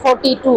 42।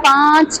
5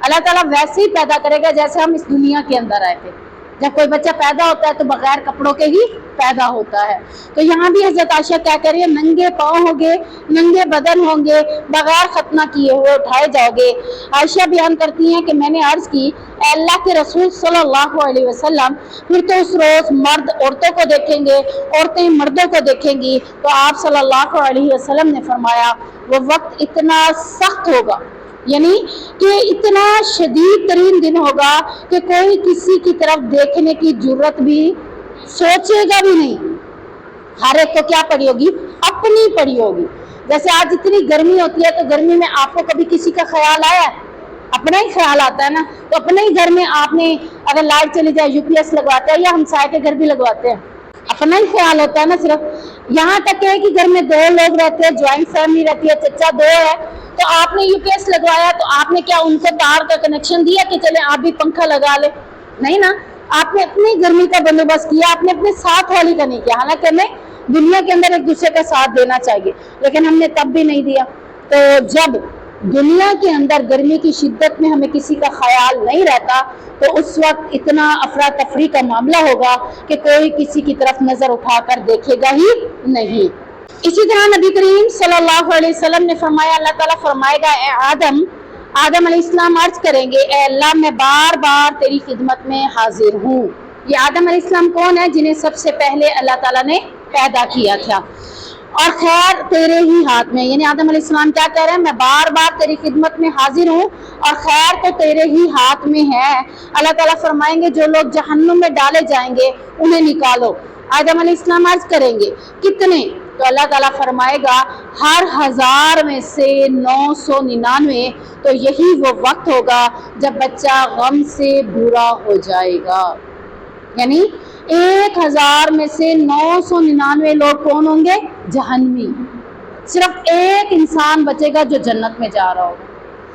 اللہ تعالیٰ ویسے ہی پیدا کرے گا جیسے ہم اس دنیا کے اندر آئے تھے. جب کوئی بچہ پیدا ہوتا ہے تو بغیر کپڑوں کے ہی پیدا ہوتا ہے. تو یہاں بھی حضرت عائشہ کیا کہہ رہی ہے, ننگے پاؤں ہوں گے, ننگے بدن ہوں گے, بغیر ختنہ کیے ہوئے اٹھائے جاؤ گے. عائشہ بیان کرتی ہیں کہ میں نے عرض کی, اے اللہ کے رسول صلی اللہ علیہ وسلم, پھر تو اس روز مرد عورتوں کو دیکھیں گے, عورتیں مردوں کو دیکھیں گی. تو آپ صلی اللہ علیہ وسلم نے فرمایا وہ وقت اتنا سخت ہوگا, یعنی کہ اتنا شدید ترین دن ہوگا کہ کوئی کسی کی طرف دیکھنے کی جرت بھی سوچے گا بھی نہیں. ہر ایک کو کیا پڑی ہوگی, اپنی پڑی ہوگی. جیسے آج اتنی گرمی ہوتی ہے تو گرمی میں آپ کو کبھی کسی کا خیال آیا ہے؟ اپنا ہی خیال آتا ہے نا. تو اپنے ہی گھر میں آپ نے اگر لائٹ چلی جائے یو پی ایس لگواتے ہیں یا ہمسائے کے گھر بھی لگواتے ہیں, اپنا ہی خیال ہوتا ہے نا صرف. یہاں تک ہے کہ گھر میں 2 لوگ رہتے ہیں, جوائنٹ فیملی رہتی ہے, چچا 2 ہے, تو آپ نے یو پی ایس لگوایا تو آپ نے کیا ان کو تار کا کنیکشن دیا کہ چلے آپ بھی پنکھا لگا لے؟ نہیں نا, آپ نے اپنی گرمی کا بندوبست کیا, آپ نے اپنے ساتھ والی کا نہیں کیا. حالانکہ ہمیں دنیا کے اندر ایک دوسرے کا ساتھ دینا چاہیے, لیکن ہم نے تب بھی نہیں دیا. تو جب دنیا کے اندر گرمی کی شدت میں ہمیں کسی کا خیال نہیں رہتا تو اس وقت اتنا افراتفری کا معاملہ ہوگا کہ کوئی کسی کی طرف نظر اٹھا کر دیکھے گا ہی نہیں. اسی طرح نبی کریم صلی اللہ علیہ وسلم نے فرمایا, اللہ تعالیٰ فرمائے گا اے آدم علیہ السلام عرض کریں گے, اے اللہ میں بار بار تیری خدمت میں حاضر ہوں. یہ آدم علیہ السلام کون ہے؟ جنہیں سب سے پہلے اللہ تعالیٰ نے پیدا کیا تھا. اور خیر تیرے ہی ہاتھ میں, یعنی آدم علیہ السلام کیا کہہ رہے ہیں, میں بار بار تیری خدمت میں حاضر ہوں اور خیر تو تیرے ہی ہاتھ میں ہے. اللہ تعالیٰ فرمائیں گے جو لوگ جہنم میں ڈالے جائیں گے انہیں نکالو. آدم علیہ السلام عرض کریں گے کتنے؟ تو اللہ تعالیٰ فرمائے گا ہر 1000 میں سے 999. تو یہی وہ وقت ہوگا جب بچہ غم سے بورا ہو جائے گا. یعنی 1000 میں سے 999 لوگ کون ہوں گے؟ جہنمی. صرف ایک انسان بچے گا جو جنت میں جا رہا ہوگا.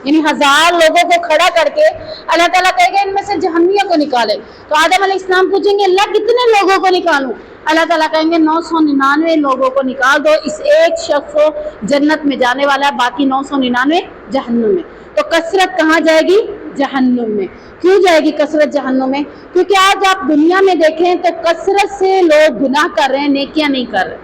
یعنی 1000 لوگوں کو کھڑا کر کے اللہ تعالیٰ کہے گا ان میں سے جہنمیوں کو نکالے. تو آدم علیہ السلام پوچھیں گے اللہ کتنے لوگوں کو نکالوں؟ اللہ تعالیٰ کہیں گے 999 لوگوں کو نکال دو, اس ایک شخص کو جنت میں جانے والا ہے, باقی 999 جہنم میں. تو کثرت کہاں جائے گی؟ جہنم میں. کیوں جائے گی کثرت جہنم میں؟ کیونکہ آج آپ دنیا میں دیکھیں تو کثرت سے لوگ گناہ کر رہے ہیں, نیکیاں نہیں کر رہے.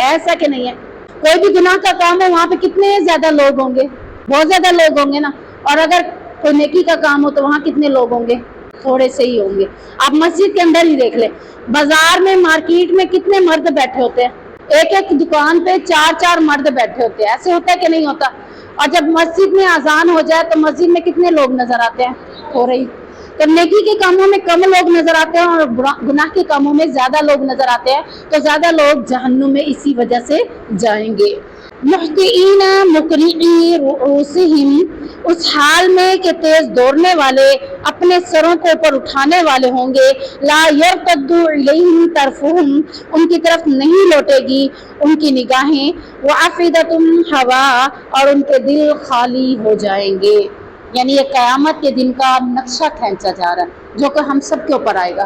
ایسا کہ نہیں ہے؟ کوئی بھی گناہ کا کام ہے وہاں پہ کتنے زیادہ لوگ ہوں گے؟ بہت زیادہ لوگ ہوں گے نا. اور اگر کوئی نیکی کا کام ہو تو وہاں کتنے لوگ ہوں گے؟ تھوڑے سے ہی ہوں گے. آپ مسجد کے اندر ہی دیکھ لیں, بازار میں مارکیٹ میں کتنے مرد بیٹھے ہوتے ہیں, ایک ایک دکان پہ 4 مرد بیٹھے ہوتے ہیں. ایسے ہوتا ہے کہ نہیں ہوتا؟ اور جب مسجد میں اذان ہو جائے تو مسجد میں کتنے لوگ نظر آتے ہیں؟ تھوڑے ہی. تو نیکی کے کاموں میں کم لوگ نظر آتے ہیں اور گناہ کے کاموں میں زیادہ لوگ نظر آتے ہیں. تو زیادہ لوگ جہنم میں اسی وجہ سے جائیں گے. محتئین مقنعی رؤوسہم, اس حال میں کہ تیز دوڑنے والے اپنے سروں کو اوپر اٹھانے والے ہوں گے. لا یرتد الیہم طرفہم, ان کی طرف نہیں لوٹے گی ان کی نگاہیں. وافئدتہم ہوا, اور ان کے دل خالی ہو جائیں گے. یعنی یہ قیامت کے دن کا نقشہ کھینچا جا رہا ہے جو کہ ہم سب کے اوپر آئے گا.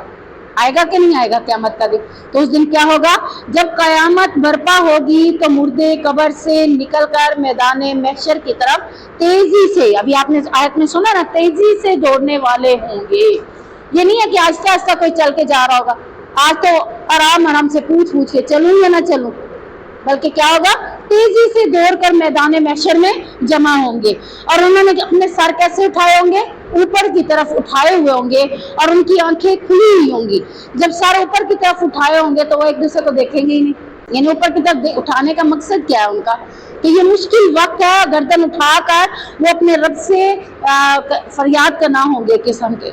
آئے گا کہ نہیں آئے گا قیامت کا دن؟ تو اس دن کیا ہوگا؟ جب قیامت برپا ہوگی تو مردے قبر سے نکل کر میدان محشر کی طرف تیزی سے, ابھی آپ نے آیت میں سنا نا, تیزی سے دوڑنے والے ہوں گے. یہ نہیں ہے کہ آہستہ آہستہ کوئی چل کے جا رہا ہوگا. آج تو آرام سے پوچھ کے چلوں یا نہ چلوں, بلکہ کیا ہوگا؟ تیزی سے دوڑ کر میدان محشر میں جمع ہوں گے. اور انہوں نے اپنے سر کیسے اٹھائے ہوں گے؟ اوپر کی طرف اٹھائے ہوئے ہوں گے اور ان کی آنکھیں کھلی ہوئی ہوں گی. جب سر اوپر کی طرف اٹھائے ہوں گے تو وہ ایک دوسرے کو دیکھیں گے ہی نہیں. یعنی اوپر کی طرف اٹھانے کا مقصد کیا ہے ان کا؟ کہ یہ مشکل وقت ہے, گردن اٹھا کر وہ اپنے رب سے فریاد کرنا ہوں گے قسم کے,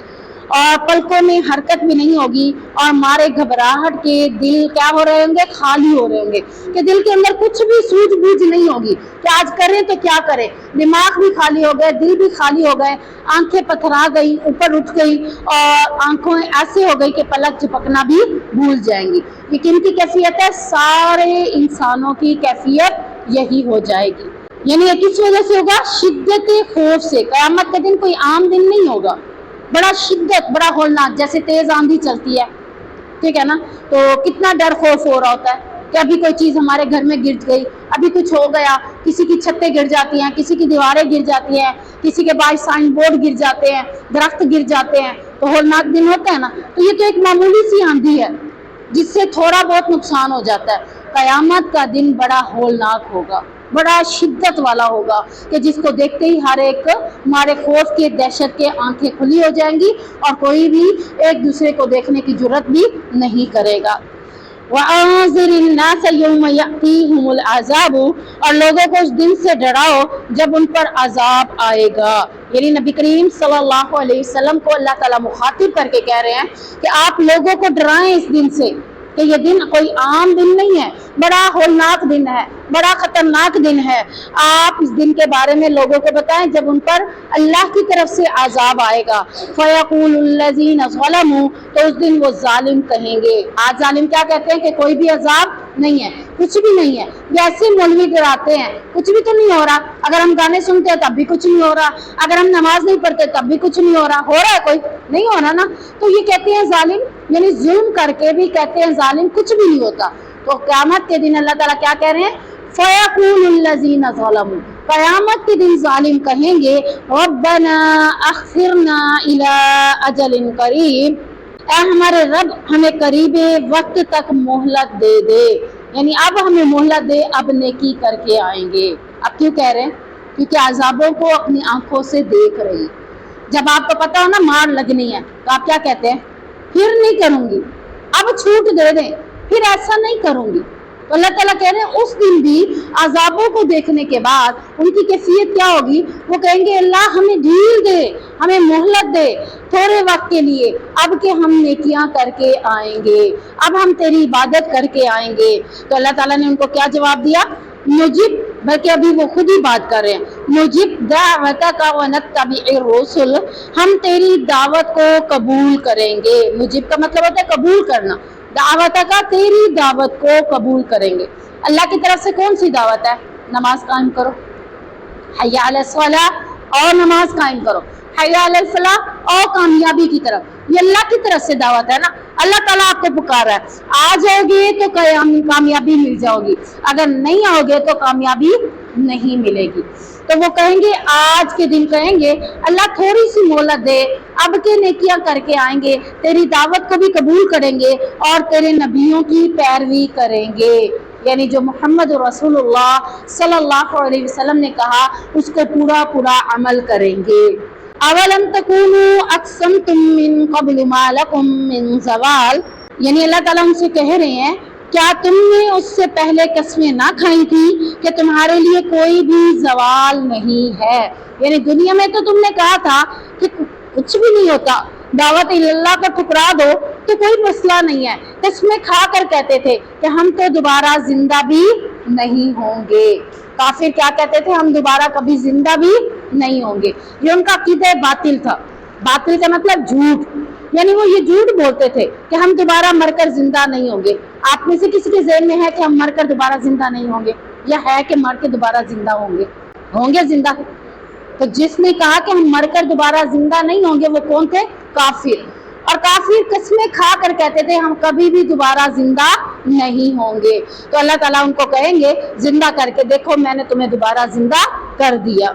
اور پلکوں میں حرکت بھی نہیں ہوگی, اور مارے گھبراہٹ کے دل کیا ہو رہے ہوں گے؟ خالی ہو رہے ہوں گے. کہ دل کے اندر کچھ بھی سوجھ بوجھ نہیں ہوگی کہ آج کریں تو کیا کریں. دماغ بھی خالی ہو گئے, دل بھی خالی ہو گئے, آنکھیں پتھرا گئی, اوپر اٹھ گئی, اور آنکھوں ایسے ہو گئی کہ پلک جھپکنا بھی بھول جائیں گی. یہ کن کی کیفیت ہے؟ سارے انسانوں کی کیفیت یہی ہو جائے گی. یعنی یہ کس وجہ سے ہوگا؟ شدت خوف سے. قیامت کا دن کوئی عام دن نہیں ہوگا, بڑا شدت, بڑا ہولناک, جیسے تیز آندھی چلتی ہے, ٹھیک ہے نا, تو کتنا ڈر خوف ہو رہا ہوتا ہے. کہ ابھی کوئی چیز ہمارے گھر میں گر گئی، ابھی کچھ ہو گیا، کسی کی چھتیں گر جاتی ہیں، کسی کی دیواریں گر جاتی ہیں، کسی کے باہر سائن بورڈ گر جاتے ہیں، درخت گر جاتے ہیں، تو ہولناک دن ہوتا ہے نا، تو یہ تو ایک معمولی سی آندھی ہے جس سے تھوڑا بہت نقصان ہو جاتا ہے۔ قیامت کا دن بڑا ہولناک ہوگا، بڑا شدت والا ہوگا کہ جس کو دیکھتے ہی ہر ایک ہمارے خوف کے، دہشت کے آنکھیں کھلی ہو جائیں گی اور کوئی بھی ایک دوسرے کو دیکھنے کی جرات بھی نہیں کرے گا۔ وَأَنذِرِ النَّاسَ يَوْمَ يَأْتِيهِمُ الْعَذَابُ، اور لوگوں کو اس دن سے ڈراؤ جب ان پر عذاب آئے گا۔ یعنی نبی کریم صلی اللہ علیہ وسلم کو اللہ تعالیٰ مخاطب کر کے کہہ رہے ہیں کہ آپ لوگوں کو ڈرائیں اس دن سے، کہ یہ دن کوئی عام دن نہیں ہے، بڑا ہولناک دن ہے، بڑا خطرناک دن ہے۔ آپ اس دن کے بارے میں لوگوں کو بتائیں جب ان پر اللہ کی طرف سے عذاب آئے گا۔ فَيَقُولُ الَّذِينَ ظَلَمُوا، تو اس دن وہ ظالم کہیں گے۔ آج ظالم کیا کہتے ہیں کہ کوئی بھی عذاب نہیں ہے، کچھ بھی نہیں ہے، ویسے مولوی ڈراتے ہیں، کچھ بھی تو نہیں ہو رہا، اگر ہم گانے سنتے ہیں تب بھی کچھ نہیں ہو رہا، اگر ہم نماز نہیں پڑھتے تب بھی کچھ نہیں ہو رہا ہے کوئی نہیں ہو رہا نا، تو یہ کہتے ہیں ظالم، یعنی ظلم کر کے بھی کہتے ہیں ظالم، کچھ بھی نہیں ہوتا۔ تو قیامت کے دن اللہ تعالیٰ کیا کہہ رہے ہیں؟ فَيَقُولُ الَّذِينَ ظَلَمُوا، قیامت کے دن ظالم کہیں گے رَبَّنَا أَخِّرْنَا إِلَىٰ أَجَلٍ قَرِيبٍ، اے ہمارے رب ہمیں قریب وقت تک مہلت دے دے، یعنی اب ہمیں مہلت دے، اب نیکی کر کے آئیں گے۔ اب کیوں کہہ رہے ہیں؟ کیونکہ عذابوں کو اپنی آنکھوں سے دیکھ رہی۔ جب آپ کو پتا ہو نا مار لگنی ہے تو آپ کیا کہتے ہیں؟ پھر نہیں کروں گی، اب چھوٹ دے دیں، پھر ایسا نہیں کروں گی۔ تو اللہ تعالیٰ کہہ رہے ہیں اس دن بھی عذابوں کو دیکھنے کے بعد ان کی کیفیت کیا ہوگی؟ وہ کہیں گے اللہ ہمیں ڈھیل دے، ہمیں مہلت دے تھوڑے وقت کے لیے، اب کہ ہم نیکیاں کر کے آئیں گے، اب ہم تیری عبادت کر کے آئیں گے۔ تو اللہ تعالیٰ نے ان کو کیا جواب دیا؟ نجب، بلکہ ابھی وہ خود ہی بات کر رہے ہیں، نجب دعوتک ونتبع الرسل، ہم تیری دعوت کو قبول کریں گے۔ نجب کا مطلب ہوتا ہے قبول کرنا، دعوتک تیری دعوت کو قبول کریں گے۔ اللہ کی طرف سے کون سی دعوت ہے؟ نماز قائم کرو، حی علی الصلاۃ، اور نماز قائم کرو، حی علی الفلاح، اور کامیابی کی طرف، یہ اللہ کی طرف سے دعوت ہے نا۔ اللہ تعالیٰ آپ کو پکار رہا ہے، آ جاؤ گے تو کامیابی مل جاؤ گی، اگر نہیں آؤ گے تو کامیابی نہیں ملے گی۔ تو وہ کہیں گے، آج کے دن کہیں گے اللہ تھوڑی سی مہلت دے، اب کے نیکیاں کر کے آئیں گے، تیری دعوت کو بھی قبول کریں گے اور تیرے نبیوں کی پیروی کریں گے، یعنی جو محمد رسول اللہ صلی اللہ علیہ وسلم نے کہا اس کو پورا پورا عمل کریں گے۔ اولم تکونوا اقسمتم من قبل ما لکم من زوال، یعنی اللہ تعالیٰ ان سے کہہ رہے ہیں کیا تم نے اس سے پہلے قسمیں نہ کھائی تھی کہ تمہارے لیے کوئی بھی زوال نہیں ہے؟ یعنی دنیا میں تو تم نے کہا تھا کہ کچھ بھی نہیں ہوتا، دعوت اللہ کو ٹھکرا دو تو کوئی مسئلہ نہیں ہے، قسمیں کھا کر کہتے تھے کہ ہم تو دوبارہ زندہ بھی نہیں ہوں گے۔ کافر کیا کہتے تھے؟ ہم دوبارہ کبھی زندہ بھی نہیں ہوں گے۔ یہ ان کا عقیدہ باطل تھا۔ باطل کا مطلب جھوٹ، یعنی وہ یہ جھوٹ بولتے تھے کہ ہم دوبارہ مر کر زندہ نہیں ہوں گے۔ آپ میں سے کسی کے ذہن میں ہے کہ ہم مر کر دوبارہ زندہ نہیں ہوں گے، یا ہے کہ مر کے دوبارہ زندہ ہوں گے زندہ؟ تو جس نے کہا کہ ہم مر کر دوبارہ زندہ نہیں ہوں گے وہ کون تھے؟ کافر۔ اور کافر قسمیں کھا کر کہتے تھے ہم کبھی بھی دوبارہ زندہ نہیں ہوں گے۔ تو اللہ تعالیٰ ان کو کہیں گے زندہ کر کے دیکھو، میں نے تمہیں دوبارہ زندہ کر دیا۔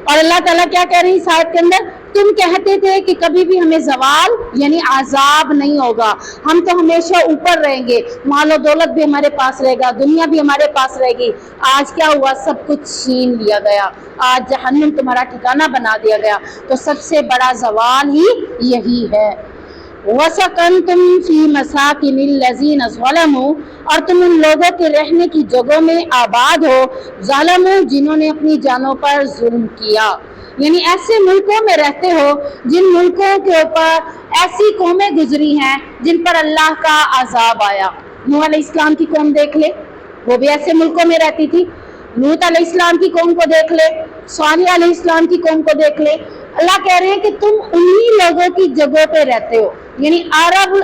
اور اللہ تعالیٰ کیا کہہ رہی ہے اس آیت کے اندر؟ تم کہتے تھے کہ کبھی بھی ہمیں زوال یعنی عذاب نہیں ہوگا، ہم تو ہمیشہ اوپر رہیں گے، مال و دولت بھی ہمارے پاس رہے گا، دنیا بھی ہمارے پاس رہے گی۔ آج کیا ہوا؟ سب کچھ چھین لیا گیا، آج جہنم تمہارا ٹھکانہ بنا دیا گیا۔ تو سب سے بڑا زوال ہی یہی ہے۔ وَسَكَنْتُمْ فِي مَسَاكِنِ الَّذِينَ ظَلَمُوا، اور تم ان لوگوں کے رہنے کی جگہوں میں آباد ہو، ظالموا جنہوں نے اپنی جانوں پر ظلم کیا، یعنی ایسے ملکوں میں رہتے ہو جن ملکوں کے اوپر ایسی قومیں گزری ہیں جن پر اللہ کا عذاب آیا۔ نوح علیہ السلام کی قوم دیکھ لے، وہ بھی ایسے ملکوں میں رہتی تھی۔ لوط علیہ السلام کی قوم کو دیکھ لے، صالح علیہ السلام کی قوم کو دیکھ لے۔ اللہ کہہ رہے ہیں کہ تم انہی لوگوں کی جگہوں پہ رہتے ہو، یعنی عرب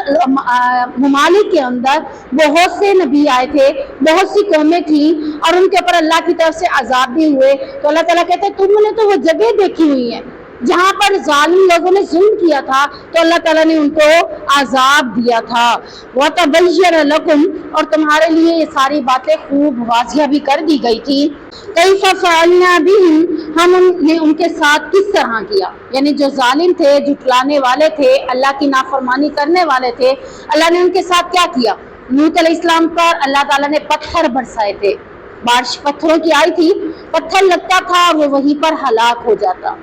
ممالک کے اندر بہت سے نبی آئے تھے، بہت سی قومیں تھیں اور ان کے اوپر اللہ کی طرف سے عذاب بھی ہوئے۔ تو اللہ تعالیٰ کہتے ہیں تم نے تو وہ جگہ دیکھی ہوئی ہیں، جہاں پر ظالم لوگوں نے ظلم کیا تھا تو اللہ تعالیٰ نے ان کو عذاب دیا تھا۔ وَتَبَيَّنَ لَكُمْ، اور تمہارے لیے یہ ساری باتیں خوب واضح بھی کر دی گئی تھی۔ کیف فعلنا بہم، ہم نے ان کے ساتھ کس طرح کیا، یعنی جو ظالم تھے، جھٹلانے والے تھے، اللہ کی نافرمانی کرنے والے تھے، اللہ نے ان کے ساتھ کیا کیا؟ لوط علیہ السلام پر اللہ تعالیٰ نے پتھر برسائے تھے، بارش پتھروں کی آئی تھی، پتھر لگتا تھا اور وہ وہیں پر ہلاک ہو جاتا۔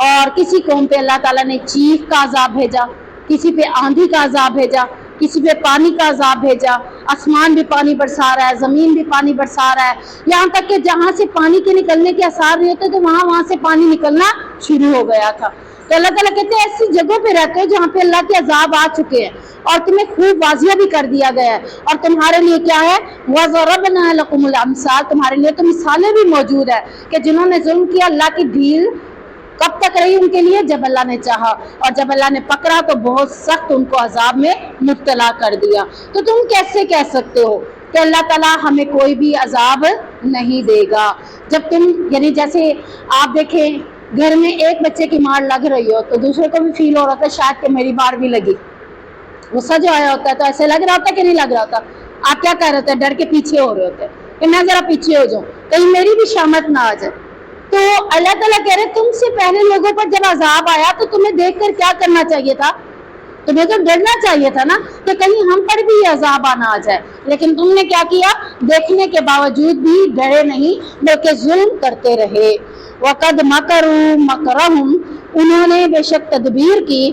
اور کسی قوم پہ اللہ تعالیٰ نے چیخ کا عذاب بھیجا، کسی پہ آندھی کا عذاب بھیجا، کسی پہ پانی کا عذاب بھیجا، آسمان بھی پانی برسا رہا ہے، زمین بھی پانی برسا رہا ہے، یہاں تک کہ جہاں سے پانی کے نکلنے کے آثار نہیں ہوتے تو وہاں سے پانی نکلنا شروع ہو گیا تھا۔ تو اللہ تعالیٰ کہتے ہیں ایسی جگہوں پہ رہتے ہو جہاں پہ اللہ کے عذاب آ چکے ہیں اور تمہیں خوب واضح بھی کر دیا گیا ہے، اور تمہارے لیے کیا ہے؟ وَضَرَبْنَا لَكُمُ الْأَمْثَالَ، تمہارے لیے تو مثالیں بھی موجود ہے کہ جنہوں نے ظلم کیا اللہ کی ڈھیل کب تک رہی ان کے لیے؟ جب اللہ نے چاہا، اور جب اللہ نے پکڑا تو بہت سخت ان کو عذاب میں مبتلا کر دیا۔ تو تم کیسے کہہ سکتے ہو کہ اللہ تعالیٰ ہمیں کوئی بھی عذاب نہیں دے گا؟ جب تم یعنی جیسے آپ دیکھیں گھر میں ایک بچے کی مار لگ رہی ہو تو دوسرے کو بھی فیل ہو رہا تھا شاید کہ میری مار بھی لگی، غصہ جو آیا ہوتا ہے تو ایسے لگ رہا ہوتا کہ نہیں لگ رہا ہوتا؟ آپ کیا کہہ رہے ہوتے ہیں؟ ڈر کے پیچھے ہو رہے ہوتے کہ میں ذرا پیچھے ہو جاؤں کہیں میری بھی شامت نہ آ جائے۔ تو اللہ تعالیٰ کہہ رہے تم سے پہلے لوگوں پر جب عذاب آیا تو تمہیں دیکھ کر کیا کرنا چاہیے تھا؟ تمہیں تو ڈرنا چاہیے تھا نا کہ کہیں ہم پر بھی یہ عذاب آنا آ جائے، لیکن تم نے کیا کیا؟ دیکھنے کے باوجود بھی ڈرے نہیں بلکہ ظلم کرتے رہے۔ وَقَدْ مَكَرُوا مَكْرَهُمْ، انہوں نے بے شک تدبیر کی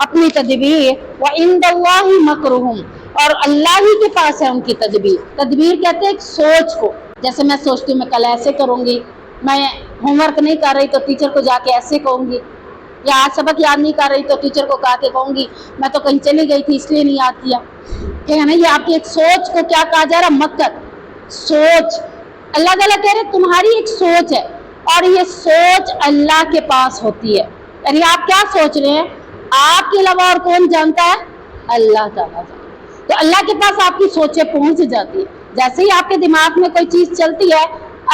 اپنی تدبیر، وَعِنْدَ اللَّهِ مَكْرُهُمْ، اور اللہ ہی کے پاس ہے ان کی تدبیر۔ تدبیر کہتے ہیں ایک سوچ کو، جیسے میں سوچتی ہوں میں کل ایسے کروں گی، میں ہوم ورک نہیں کر رہی تو ٹیچر کو جا کے ایسے کہوں گی، یا آج سبق یاد نہیں کر رہی تو ٹیچر کو کہا کے کہوں گی میں تو کہیں چلی گئی تھی اس لیے نہیں یاد کیا، کہ ہے نا یہ آپ کی ایک سوچ کو کیا کہا جا رہا؟ مکر، سوچ۔ اللہ تعالیٰ کہہ رہے تمہاری ایک سوچ ہے اور یہ سوچ اللہ کے پاس ہوتی ہے، یعنی آپ کیا سوچ رہے ہیں آپ کے علاوہ اور کون جانتا ہے؟ اللہ تعالیٰ جانتا ہے۔ تو اللہ کے پاس آپ کی سوچیں پہنچ جاتی ہے، جیسے ہی آپ کے دماغ میں کوئی چیز چلتی ہے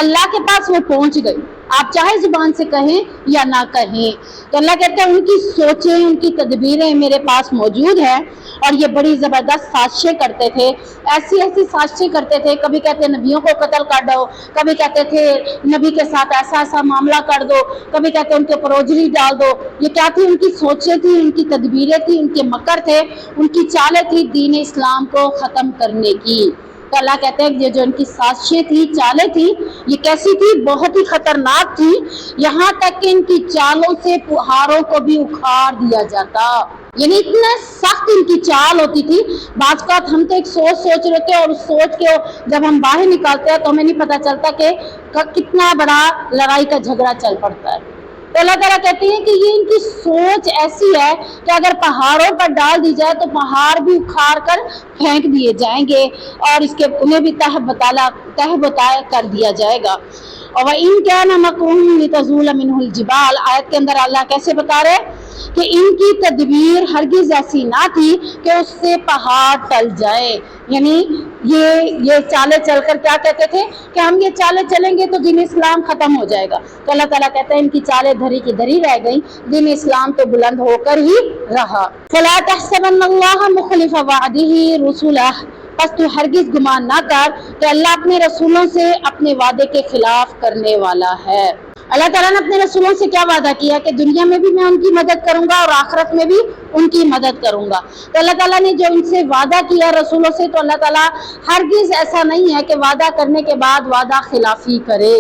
اللہ کے پاس وہ پہنچ گئی، آپ چاہے زبان سے کہیں یا نہ کہیں۔ تو اللہ کہتے ہیں ان کی سوچیں، ان کی تدبیریں میرے پاس موجود ہیں، اور یہ بڑی زبردست سازشیں کرتے تھے، ایسی ایسی سازشیں کرتے تھے، کبھی کہتے نبیوں کو قتل کر دو، کبھی کہتے تھے نبی کے ساتھ ایسا ایسا معاملہ کر دو، کبھی کہتے ان کے پروجری ڈال دو۔ یہ کیا تھی؟ ان کی سوچیں تھیں، ان کی تدبیریں تھیں، ان کے مکر تھے، ان کی چالیں تھی دین اسلام کو ختم کرنے کی۔ تو اللہ کہتے ہیں یہ جو ان کی سازشیں تھی، چالیں تھی، یہ کیسی تھی؟ بہت ہی خطرناک تھی، یہاں تک کہ ان کی چالوں سے پہاڑوں کو بھی اکھاڑ دیا جاتا، یعنی اتنا سخت ان کی چال ہوتی تھی۔ بعض اوقات ہم تو ایک سوچ رہے تھے اور اس سوچ کے جب ہم باہر نکالتے ہیں تو ہمیں نہیں پتہ چلتا کہ کتنا بڑا لڑائی کا جھگڑا چل پڑتا ہے۔ تو اللہ تعالیٰ کہتے ہیں کہ یہ ان کی سوچ ایسی ہے کہ اگر پہاڑوں پر ڈال دی جائے تو پہاڑ بھی اکھاڑ کر پھینک دیے جائیں گے اور اس کے انہیں بھی تہ بتایا کر دیا جائے گا۔ اور وَإِن كَانَ مَكْرُهُمْ لِتَزُولَ مِنْهُ الْجِبَالُ، آیت کے اندر اللہ کیسے بتا رہے کہ ان کی تدبیر ہرگز ایسی نہ تھی کہ اس سے پہاڑ ٹل جائے، یعنی یہ چالیں چل کر کیا کہتے تھے کہ ہم یہ چالیں چلیں گے تو دین اسلام ختم ہو جائے گا۔ تو اللہ تعالیٰ کہتے ہیں ان کی چالیں دھری کی دھری رہ گئیں، دین اسلام تو بلند ہو کر ہی رہا۔ فَلَا تَحْسَبَنَّ اللَّهَ مُخْلِفَ وَعْدِهِ رُسُلَهُ، پس تو ہرگز گمان نہ کر کہ اللہ اپنے رسولوں سے اپنے وعدے کے خلاف کرنے والا ہے۔ اللہ تعالیٰ نے اپنے رسولوں سے کیا وعدہ کیا کہ دنیا میں بھی میں ان کی مدد کروں گا اور آخرت میں بھی ان کی مدد کروں گا۔ تو اللہ تعالیٰ نے جو ان سے وعدہ کیا رسولوں سے، تو اللہ تعالیٰ ہرگز ایسا نہیں ہے کہ وعدہ کرنے کے بعد وعدہ خلافی کرے۔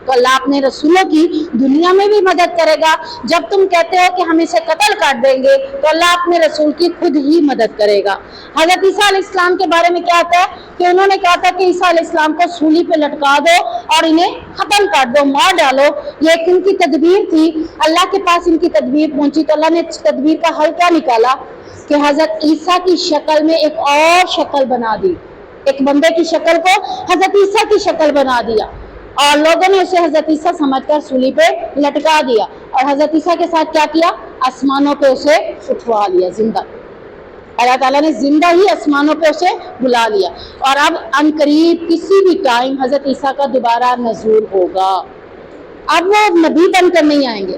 تو اللہ اپنے رسولوں کی دنیا میں بھی مدد کرے گا، جب تم کہتے ہو کہ ہم اسے قتل کر دیں گے تو اللہ اپنے رسول کی خود ہی مدد کرے گا۔ حضرت عیسیٰ علیہ السلام کے بارے میں کیا آتا ہے کہ انہوں نے کہا تھا کہ عیسیٰ علیہ السلام کو سولی پہ لٹکا دو اور انہیں ختم کر دو، مار ڈالو۔ یہ ایک ان کی تدبیر تھی، اللہ کے پاس ان کی تدبیر پہنچی تو اللہ نے تدبیر کا حل کیا نکالا کہ حضرت عیسیٰ کی شکل میں ایک اور شکل بنا دی، ایک بندے کی شکل کو حضرت عیسیٰ کی شکل بنا دیا، اور لوگوں نے اسے حضرت عیسیٰ سمجھ کر سولی پہ لٹکا دیا، اور حضرت عیسیٰ کے ساتھ کیا کیا؟ آسمانوں پہ اسے اٹھوا لیا زندہ۔ اللہ تعالیٰ نے زندہ ہی آسمانوں پہ اسے بلا لیا، اور اب ان قریب کسی بھی ٹائم حضرت عیسیٰ کا دوبارہ نزول ہوگا۔ اب وہ نبی بن کر نہیں آئیں گے،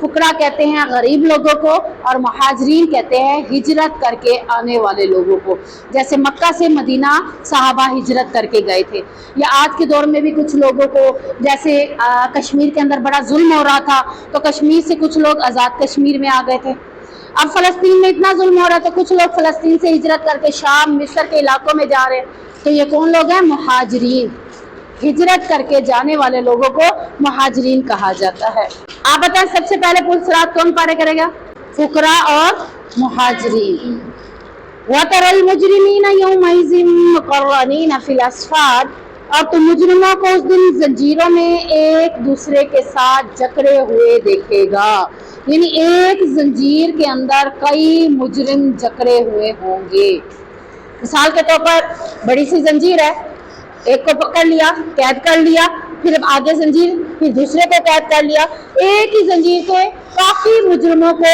فقراء کہتے ہیں غریب لوگوں کو، اور مہاجرین کہتے ہیں ہجرت کر کے آنے والے لوگوں کو، جیسے مکہ سے مدینہ صحابہ ہجرت کر کے گئے تھے، یا آج کے دور میں بھی کچھ لوگوں کو، جیسے کشمیر کے اندر بڑا ظلم ہو رہا تھا تو کشمیر سے کچھ لوگ آزاد کشمیر میں آ گئے تھے، اب فلسطین میں اتنا ظلم ہو رہا ہے تو کچھ لوگ فلسطین سے ہجرت کر کے شام مصر کے علاقوں میں جا رہے ہیں، تو یہ کون لوگ ہیں؟ مہاجرین، ہجرت کر کے جانے والے لوگوں کو مہاجرین کہا جاتا ہے۔ آپ بتائیں سب سے پہلے پل صراط کون پارے کرے گا؟ فقراء اور مہاجرین۔ وَتَرَى الْمُجْرِمِينَ يَوْمَئِذٍ مُقَرَّنِينَ فِي الْأَصْفَادِ، اور تو مجرموں کو اس دن زنجیروں میں ایک دوسرے کے ساتھ جکڑے ہوئے دیکھے گا، یعنی ایک زنجیر کے اندر کئی مجرم جکڑے ہوئے ہوں گے۔ مثال کے طور پر بڑی سی زنجیر ہے، ایک کو پکڑ لیا، قید کر لیا، پھر آگے زنجیر، پھر دوسرے کو قید کر لیا، ایک ہی زنجیر کے کافی مجرموں کو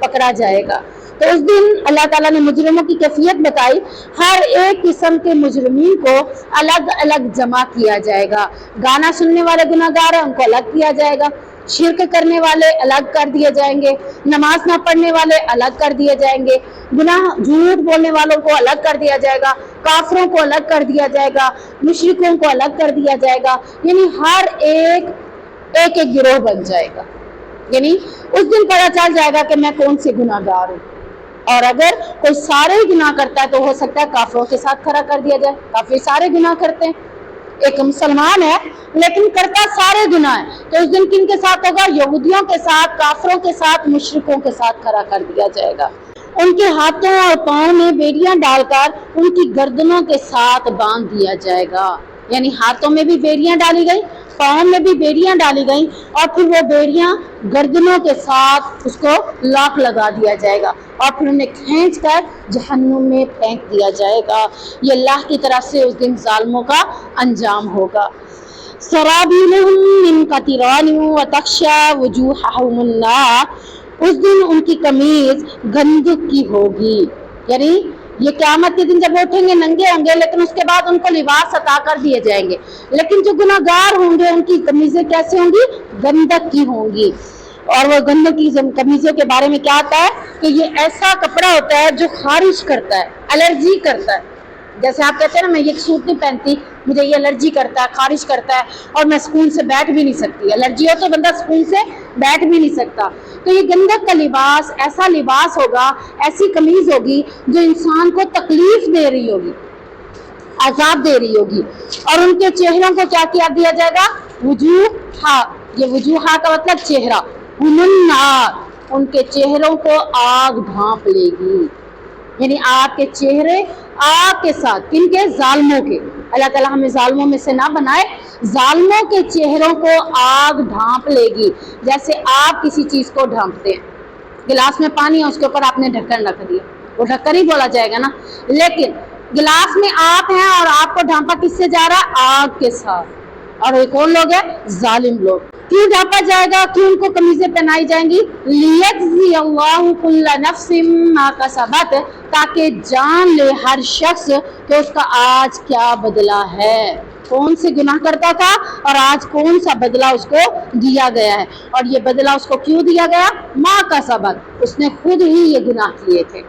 پکڑا جائے گا۔ تو اس دن اللہ تعالیٰ نے مجرموں کی کیفیت بتائی، ہر ایک قسم کے مجرمین کو الگ الگ جمع کیا جائے گا، گانا سننے والے گناہگار ہیں ان کو الگ کیا جائے گا، شرک کرنے والے الگ کر دیے جائیں گے، نماز نہ پڑھنے والے الگ کر دیے جائیں گے، گناہ جھوٹ بولنے والوں کو الگ کر دیا جائے گا، کافروں کو الگ کر دیا جائے گا، مشرکوں کو الگ کر دیا جائے گا، یعنی ہر ایک ایک گروہ بن جائے گا، یعنی اس دن پتہ چل جائے گا کہ میں کون سے گناہ گار ہوں، اور اگر کوئی سارے ہی گناہ کرتا ہے تو ہو سکتا ہے کافروں کے ساتھ کھڑا کر دیا جائے، کافی سارے گناہ کرتے ہیں، ایک مسلمان ہے لیکن کرتا سارے گناہ ہے، تو اس دن کن کے ساتھ ہوگا؟ یہودیوں کے ساتھ، کافروں کے ساتھ، مشرکوں کے ساتھ کھڑا کر دیا جائے گا۔ ان کے ہاتھوں اور پاؤں میں بیڑیاں ڈال کر ان کی گردنوں کے ساتھ باندھ دیا جائے گا، یعنی ہاتھوں میں بھی بیڑیاں ڈالی گئی، پاؤں میں بھی بیڑیاں ڈالی گئیں، اور پھر وہ بیڑیاں گردنوں کے ساتھ اس کو لاک لگا دیا جائے گا، اور پھر انہیں کھینچ کر جہنم میں پھینک دیا جائے گا۔ یہ اللہ کی طرف سے اس دن ظالموں کا انجام ہوگا۔ سرابیلہم من قطران وتغشی وجوہہم النار، اس دن ان کی قمیض گندک کی ہوگی، یعنی یہ قیامت کے دن جب اٹھیں گے ننگے ہوں گے، لیکن اس کے بعد ان کو لباس عطا کر دیے جائیں گے، لیکن جو گناہ گار ہوں گے ان کی قمیضیں کیسے ہوں گی؟ گندک کی ہوں گی۔ اور وہ گندک کی قمیضوں کے بارے میں کیا آتا ہے کہ یہ ایسا کپڑا ہوتا ہے جو خارش کرتا ہے، الرجی کرتا ہے، جیسے آپ کہتے ہیں نا میں یہ سوٹ نہیں پہنتی، مجھے یہ الرجی کرتا ہے، خارش کرتا ہے، اور میں سکون سے بیٹھ بھی نہیں سکتی، الرجی ہو تو بندہ سکون سے بیٹھ بھی نہیں سکتا، تو یہ گندک کا لباس ایسا لباس ہوگا، ایسی قمیض ہوگی جو انسان کو تکلیف دے رہی ہوگی، عذاب دے رہی ہوگی، اور ان کے چہروں کو کیا کیا دیا جائے گا؟ وجوہ، یہ وجوہ کا مطلب چہرہ، ہم النار، ان کے چہروں کو آگ ڈھانپ لے گی، یعنی آپ کے چہرے آگ کے ساتھ، کن کے؟ ظالموں کے، اللہ تعالیٰ ہمیں ظالموں میں سے نہ بنائے، ظالموں کے چہروں کو آگ ڈھانپ لے گی، جیسے آپ کسی چیز کو ڈھانپتے ہیں، گلاس میں پانی ہے اس کے اوپر آپ نے ڈھکن رکھ دیا، وہ ڈھکن ہی بولا جائے گا نا، لیکن گلاس میں آپ ہیں اور آپ کو ڈھانپا کس سے جا رہا ہے؟ آگ کے ساتھ، اور یہ کون لوگ ہیں؟ ظالم لوگ۔ کیوں ڈھانپا جائے گا؟ کیوں ان کو قمیضیں پہنائی جائیں گی؟ لیجزی اللہ کل نفس ما کسبت، تاکہ جان لے ہر شخص کہ اس کا آج کیا بدلہ ہے، کون سے گناہ کرتا تھا اور آج کون سا بدلہ اس کو دیا گیا ہے، اور یہ بدلہ اس کو کیوں دیا گیا؟ ما کسبت، اس نے خود ہی یہ گناہ کیے تھے،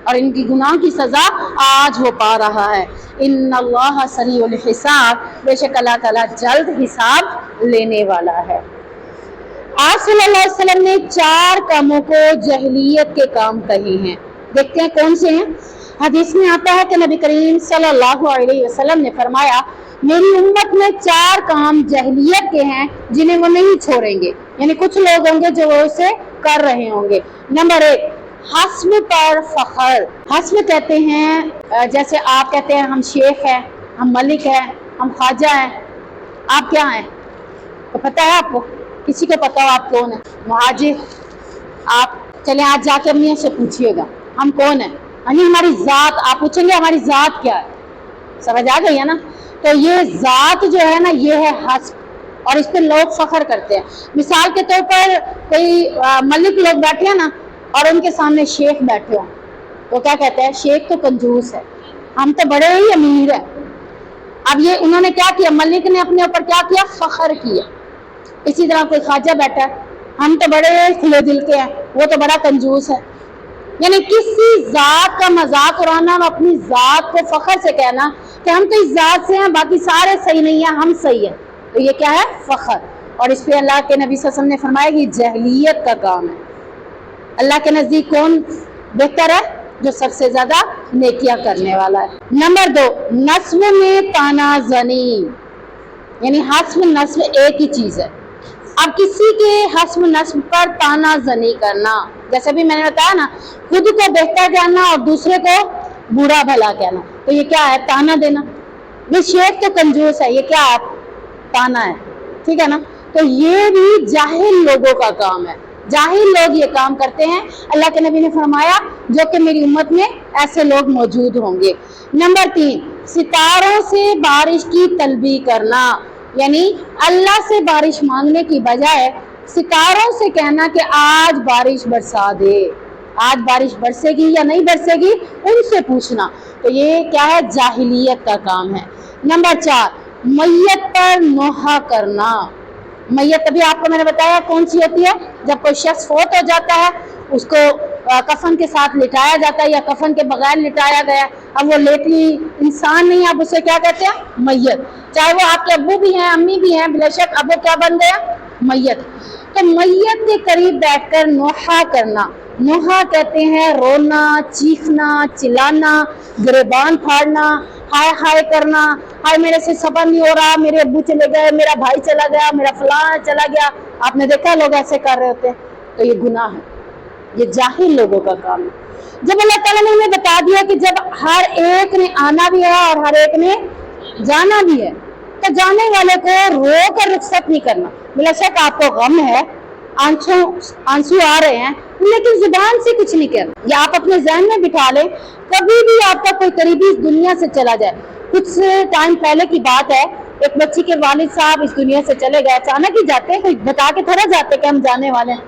اور ان کی گناہ کی سزا آج وہ پا رہا ہے۔ ان اللہ سریع الحساب، بے شک اللہ تعالیٰ جلد حساب لینے والا ہے۔ آپ صلی اللہ علیہ وسلم نے 4 کاموں کو جاہلیت کے کام کہے ہیں، دیکھتے ہیں کون سے ہیں۔ حدیث میں آتا ہے کہ نبی کریم صلی اللہ علیہ وسلم نے فرمایا میری امت میں 4 کام جاہلیت کے ہیں جنہیں وہ نہیں چھوڑیں گے، یعنی کچھ لوگ ہوں گے جو وہ اسے کر رہے ہوں گے۔ نمبر 1، حسب پر فخر۔ حسب کہتے ہیں جیسے آپ کہتے ہیں ہم شیخ ہیں، ہم ملک ہیں، ہم خواجہ ہیں، آپ کیا ہیں؟ تو پتہ ہے آپ کو؟ کسی کو پتا ہو آپ کون ہیں؟ مہاجر۔ آپ چلیں آج جا کے امی سے پوچھیے گا ہم کون ہیں، یعنی ہماری ذات، آپ پوچھیں گے ہماری ذات کیا ہے، سمجھ آ گئی ہے نا؟ تو یہ ذات جو ہے نا یہ ہے حسب، اور اس پہ لوگ فخر کرتے ہیں۔ مثال کے طور پر کوئی ملک لوگ بیٹھے ہیں نا اور ان کے سامنے شیخ بیٹھے ہوں تو کیا کہتے ہیں؟ شیخ تو کنجوس ہے، ہم تو بڑے ہی امیر ہیں۔ اب یہ انہوں نے کیا کیا؟ ملک نے اپنے اوپر کیا کیا؟ فخر کیا۔ اسی طرح کوئی خواجہ بیٹھا ہے ہم تو بڑے کھلے دل کے ہیں، وہ تو بڑا کنجوس ہے. یعنی کسی ذات کا مذاق اڑانا اور اپنی ذات کو فخر سے کہنا کہ ہم تو اس ذات سے ہیں، باقی سارے صحیح نہیں ہیں، ہم صحیح ہیں، تو یہ کیا ہے؟ فخر. اور اس پہ اللہ کے نبی صلی اللہ علیہ وسلم نے فرمایا کہ جاہلیت کا کام ہے. اللہ کے نزدیک کون بہتر ہے؟ جو سب سے زیادہ نیکیاں کرنے والا ہے. نمبر 2، نسب میں تانا زنی، یعنی حسب نسب ایک ہی چیز ہے. اب کسی کے حسب نسب پر تانا زنی کرنا، جیسے بھی میں نے بتایا نا، خود کو بہتر جاننا اور دوسرے کو برا بھلا کہنا، تو یہ کیا ہے؟ تانا دینا. یہ شیخ تو کنجوس ہے، یہ کیا ہے؟ تانا ہے. ٹھیک ہے نا؟ تو یہ بھی جاہل لوگوں کا کام ہے. جاہل لوگ یہ کام کرتے ہیں. اللہ کے نبی نے فرمایا جو کہ میری امت میں ایسے لوگ موجود ہوں گے. نمبر 3، ستاروں سے بارش کی طلبی کرنا، یعنی اللہ سے بارش مانگنے کی بجائے ستاروں سے کہنا کہ آج بارش برسا دے، آج بارش برسے گی یا نہیں برسے گی، ان سے پوچھنا. تو یہ کیا ہے؟ جاہلیت کا کام ہے. نمبر 4، میت پر نوحہ کرنا. میت ابھی آپ کو میں نے بتایا کون سی ہوتی ہے؟ جب کوئی شخص فوت ہو جاتا ہے، اس کو کفن کے ساتھ لٹایا جاتا ہے یا کفن کے بغیر لٹایا گیا. اب وہ لیٹی انسان نہیں، اب اسے کیا کہتے ہیں؟ میت. چاہے وہ آپ کے ابو بھی ہیں، امی بھی ہیں، بلا شک اب وہ کیا بن گیا؟ میت. تو میت کے قریب بیٹھ کر نوحہ کرنا. نوحہ کہتے ہیں رونا، چیخنا، چلانا، گریبان پھاڑنا، ہائے ہائے کرنا، ہائے میرے سے صبر نہیں ہو رہا، میرے ابو چلے گئے، میرا بھائی چلا گیا، میرا فلاں چلا گیا. آپ نے دیکھا لوگ ایسے کر رہے ہوتے ہیں، تو یہ گناہ ہے، یہ جاہل لوگوں کا کام ہے. جب اللہ تعالیٰ نے ہمیں بتا دیا کہ جب ہر ایک نے آنا بھی ہے اور ہر ایک نے جانا بھی ہے، تو جانے والے کو رو کر رخصت نہیں کرنا. بلا شک آپ کو غم ہے، آنسو آ رہے ہیں، لیکن زبان سے کچھ نہیں کہنا. یا آپ اپنے ذہن میں بٹھا لیں، کبھی بھی آپ کا کوئی قریبی اس دنیا سے چلا جائے. کچھ ٹائم پہلے کی بات ہے، ایک بچی کے والد صاحب اس دنیا سے چلے گئے. اچانک ہی جاتے ہیں، کوئی بتا کے تھوڑا جاتے کہ ہم جانے والے ہیں.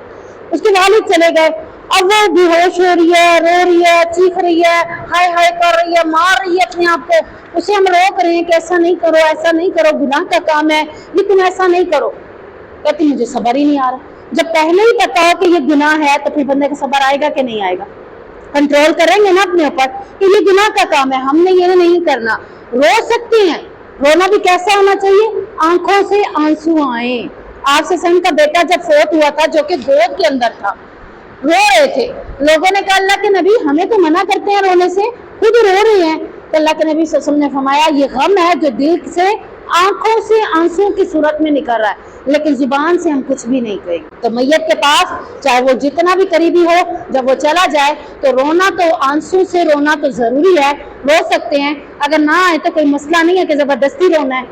اس کے والد چلے گئے، اب وہ بے ہوش ہو رہی ہے، رو رہی ہے، چیخ رہی ہے، ہائے ہائے کر رہی ہے، مار رہی ہے اپنے آپ کو. اسے ہم روک رہے ہیں کہ ایسا نہیں کرو، ایسا نہیں کرو، گناہ کا کام ہے یہ، تم ایسا نہیں کرو. کہتی مجھے صبر ہی نہیں آ رہا. جب پہلے ہی پتا ہو کہ یہ گناہ ہے تو پھر بندے کا صبر آئے گا کہ نہیں آئے گا؟ کنٹرول کریں گے نا اپنے اوپر کہ یہ گناہ کا کام ہے، ہم نے یہ نہیں کرنا. رو سکتے ہیں، رونا بھی کیسا ہونا چاہیے؟ آنکھوں سے آنسو آئیں. آپ سے سن کا بیٹا جب فوت ہوا تھا، جو کہ گود کے اندر تھا، رو رہے تھے. لوگوں نے کہا اللہ کے نبی ہمیں تو منع کرتے ہیں رونے سے، خود رو رہے ہیں. تو اللہ کے نبی صلی اللہ علیہ وسلم نے فرمایا یہ غم ہے جو دل سے آنکھوں سے آنسو کی صورت میں نکل رہا ہے، لیکن زبان سے ہم کچھ بھی نہیں کہیں گے. تو میت کے پاس چاہے وہ جتنا بھی قریبی ہو، جب وہ چلا جائے تو رونا، تو آنسو سے رونا تو ضروری ہے، رو سکتے ہیں. اگر نہ آئے تو کوئی مسئلہ نہیں ہے کہ زبردستی رونا ہے.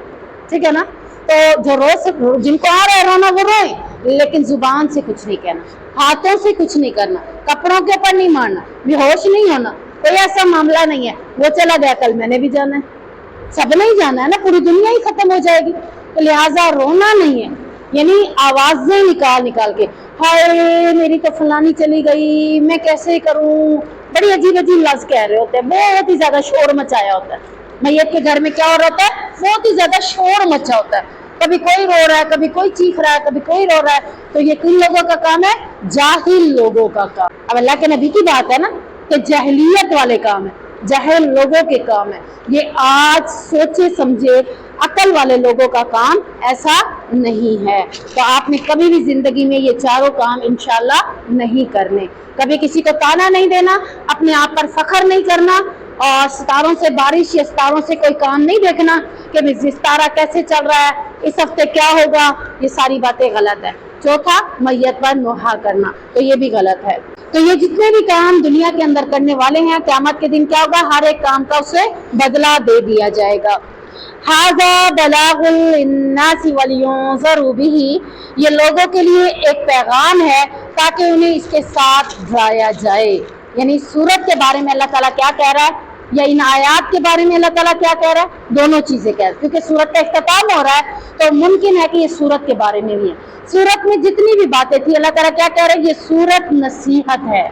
ٹھیک ہے نا؟ تو جو جن کو آ رہا ہے رونا وہ روئے، لیکن زبان سے کچھ نہیں کہنا، ہاتھوں سے کچھ نہیں کرنا، کپڑوں کے اوپر نہیں مارنا، بے ہوش نہیں ہونا. کوئی ایسا معاملہ نہیں ہے وہ چلا گیا کل میں نے بھی جانا ہے، سب نے ہی جانا ہے نا، پوری دنیا ہی ختم ہو جائے گی. تو لہٰذا رونا نہیں ہے، یعنی آوازیں نکال کے ہائے میری تو فلانی چلی گئی، میں کیسے کروں، بڑی عجیب عجیب لفظ کہہ رہے ہوتے ہیں. بہت ہی زیادہ شور مچایا ہوتا ہے. میت کے گھر میں کیا ہو رہا ہوتا ہے؟ بہت ہی زیادہ شور مچا ہوتا ہے. کبھی کوئی رو رہا ہے، کبھی کوئی چیخ رہا ہے، کبھی کوئی رو رہا ہے. تو یہ کن لوگوں کا کام ہے؟ جاہل لوگوں کا کام. اب اللہ کے نبی کی بات ہے نا کہ جاہلیت والے کام ہے، جاہل لوگوں کے کام ہے. یہ آج سوچے سمجھے عقل والے لوگوں کا کام ایسا نہیں ہے. تو آپ نے کبھی بھی زندگی میں یہ چاروں کام انشاءاللہ نہیں کرنے. کبھی کسی کو تانا نہیں دینا، اپنے آپ پر فخر نہیں کرنا، اور ستاروں سے بارش یا ستاروں سے کوئی کام نہیں دیکھنا کہ ستارہ کیسے چل رہا ہے، اس ہفتے کیا ہوگا. یہ ساری باتیں غلط ہے. چوتھا، میت پر نوحہ کرنا، تو یہ بھی غلط ہے. تو یہ جتنے بھی کام دنیا کے اندر کرنے والے ہیں، قیامت کے دن کیا ہوگا؟ ہر ایک کام کا اسے بدلہ دے دیا جائے گا. ھذا بلاغ للناس ولینذروا بہ، یہ لوگوں کے لیے ایک پیغام ہے تاکہ انہیں اس کے ساتھ ڈرایا جائے. یعنی سورت کے بارے میں اللہ تعالیٰ کیا کہہ رہا ہے، یا ان آیات کے بارے میں اللہ تعالیٰ کیا کہہ رہا ہے؟ دونوں چیزیں کہہ رہا ہے، کیونکہ سورت کا اختتام ہو رہا ہے تو ممکن ہے کہ یہ سورت کے بارے میں بھی ہے. سورت میں جتنی بھی باتیں تھی اللہ تعالیٰ کیا کہہ رہے ہیں؟ یہ سورت نصیحت ہے،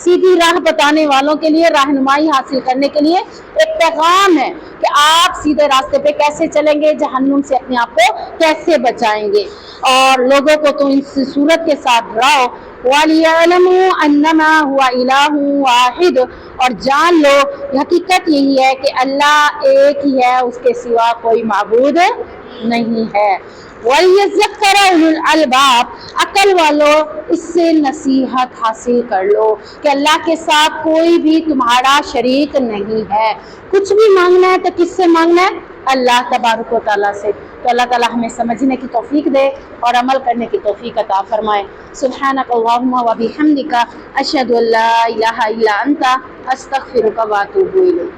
سیدھی راہ بتانے والوں کے لیے، رہنمائی حاصل کرنے کے لیے ایک پیغام ہے کہ آپ سیدھے راستے پہ کیسے چلیں گے، جہنم سے اپنے آپ کو کیسے بچائیں گے، اور لوگوں کو تو اس صورت کے ساتھ ڈراؤ وَلِيَعْلَمُوا أَنَّمَا هُوَ إِلَٰهٌ وَاحِدٌ، اور جان لو حقیقت یہی ہے کہ اللہ ایک ہی ہے، اس کے سوا کوئی معبود نہیں ہے۔ وَلْيَذَّكَّرَ أُولُو الْأَلْبَابِ، عقل والو اس سے نصیحت حاصل کر لو کہ اللہ کے ساتھ کوئی بھی تمہارا شریک نہیں ہے، کچھ بھی مانگنا ہے تو کس سے مانگنا ہے؟ اللہ تبارک و تعالیٰ سے۔ تو اللہ تعالیٰ ہمیں سمجھنے کی توفیق دے اور عمل کرنے کی توفیق عطا فرمائے۔ سبحانک اللہم و بحمدک، اشہد ان لا الہ الا انت، استغفرک و اتوب الیک۔